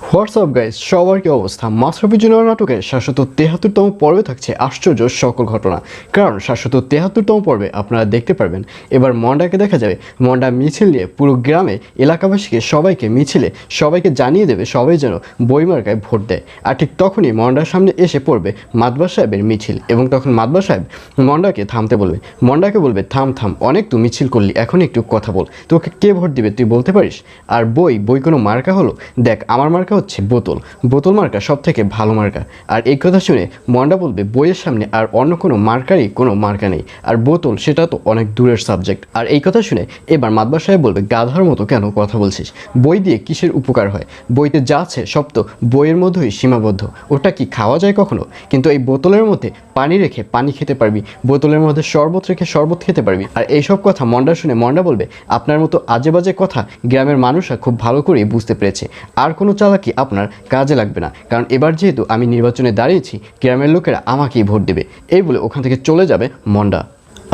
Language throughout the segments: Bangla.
হোয়াটসঅ্যাপ গাইস, সবার কি অবস্থা? মাশরাফি নাটকের ৭৭৩তম পর্বে থাকছে আশ্চর্য সকল ঘটনা। কারণ ৭৭৩তম পর্বে আপনারা দেখতে পারবেন এবার মন্ডাকে দেখা যাবে মন্ডা মিছিল নিয়ে পুরো গ্রামে এলাকাবাসীকে সবাইকে মিছিলে সবাইকে জানিয়ে দেবে সবাই যেন বইমার্কায় ভোট দেয়। আর ঠিক তখনই মন্ডার সামনে এসে পড়বে মাতবার সাহেবের মিছিল এবং তখন মাতবার সাহেব মন্ডাকে থামতে বলবে। মন্ডাকে বলবে, থাম থাম, অনেক তুই মিছিল করলি, এখন একটু কথা বল, তোকে কে ভোট দিবে তুই বলতে পারিস? আর বই কোনো মার্কা হলো? দেখ, আমার মার্কা হচ্ছে বোতল মার্কা সব থেকে ভালো মার্কা। আর এই কথা শুনে মন্ডা বলবে, বইয়ের সামনে আর অন্য কোনো মার্কারই কোনো মার্কা নেই, আর বোতল সেটা তো অনেক দূরের সাবজেক্ট। আর এই কথা শুনে এবার মাতবার সাহেব বলবে, গাধার মতো কেন কথা বলছিস? বই দিয়ে কিসের উপকার হয়? বইতে যা আছে সব তো বইয়ের মধ্যেই সীমাবদ্ধ, ওটা কি খাওয়া যায় কখনো? কিন্তু এই বোতলের মধ্যে পানি রেখে পানি খেতে পারবি, বোতলের মধ্যে শরবত রেখে শরবত খেতে পারবি। আর এইসব কথা মন্ডা শুনে মন্ডা বলবে, আপনার মতো আজে বাজে কথা গ্রামের মানুষরা খুব ভালো করেই বুঝতে পেরেছে, আর কোনো চালাকি আপনার কাজে লাগবে না, কারণ এবার যেহেতু আমি নির্বাচনে দাঁড়িয়েছি গ্রামের লোকেরা আমাকেই ভোট দেবে। এই বলে ওখান থেকে চলে যাবে মন্ডা।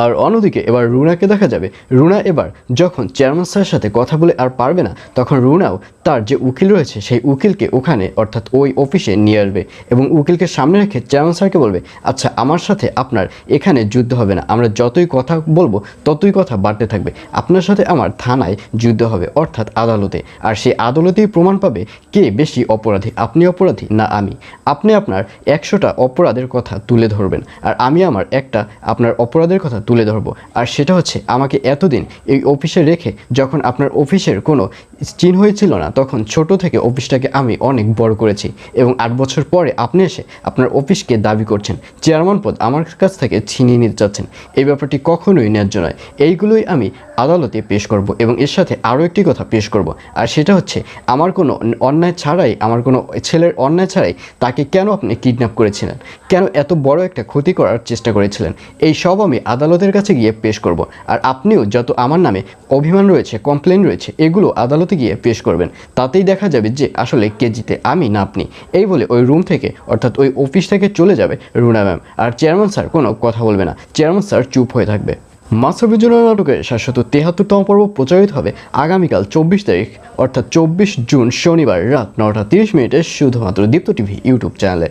আর অন্যদিকে এবার রুনাকে দেখা যাবে। রুনা এবার যখন চেয়ারম্যান স্যারের সাথে কথা বলে আর পারবে না, তখন রুনাও তার যে উকিল রয়েছে সেই উকিলকে ওখানে অর্থাৎ ওই অফিসে নিয়ে আসবে এবং উকিলকে সামনে রেখে চেয়ারম্যান স্যারকে বলবে, আচ্ছা আমার সাথে আপনার এখানে যুদ্ধ হবে না, আমরা যতই কথা বলবো ততই কথা বাড়তে থাকবে, আপনার সাথে আমার থানায় যুদ্ধ হবে অর্থাৎ আদালতে। আর সেই আদালতেই প্রমাণ পাবে কে বেশি অপরাধী, আপনি অপরাধী না আমি। আপনি আপনার 100টা অপরাধের কথা তুলে ধরবেন আর আমি আমার একটা আপনার অপরাধের কথা তুলে ধরবো। আর সেটা হচ্ছে, আমাকে এতদিন এই অফিসে রেখে যখন আপনার অফিসের কোনো চিহ্নই ছিল না, তখন ছোট থেকে অফিসটাকে আমি অনেক বড় করেছি এবং 8 বছর পরে আপনি এসে আপনার অফিসকে দাবি করছেন, চেয়ারম্যান পদ আমার কাছ থেকে ছিনিয়ে নিতে চাচ্ছেন। এই ব্যাপারটি কখনোই ন্যায্য নয়। এইগুলোই আমি আদালতে পেশ করব এবং এর সাথে আরও একটি কথা পেশ করব, আর সেটা হচ্ছে, আমার কোনো অন্যায় ছাড়াই, আমার কোনো ছেলের অন্যায় ছাড়াই তাকে কেন আপনি কিডন্যাপ করেছিলেন, কেন এত বড় একটা ক্ষতি করার চেষ্টা করেছিলেন, এই সব আমি আদালতের কাছে গিয়ে পেশ করব। আর আপনিও যত আমার নামে অভিমান রয়েছে, কমপ্লেন রয়েছে, এগুলো আদালতে গিয়ে পেশ করবেন। তাতেই দেখা যাবে যে আসলে কে জিতে, আমি না আপনি। এই বলে ওই রুম থেকে অর্থাৎ ওই অফিস থেকে চলে যাবে রুনা ম্যাম। আর চেয়ারম্যান স্যার কোনো কথা বলবে না, চেয়ারম্যান স্যার চুপ হয়ে থাকবে। মাশরাফি নাটকের ৭৭৩তম পর্ব প্রচারিত হবে আগামীকাল 24 তারিখ অর্থাৎ 24 জুন শনিবার রাত 9টা 30 মিনিটে শুধুমাত্র দীপ্ত টিভি ইউটিউব চ্যানেলে।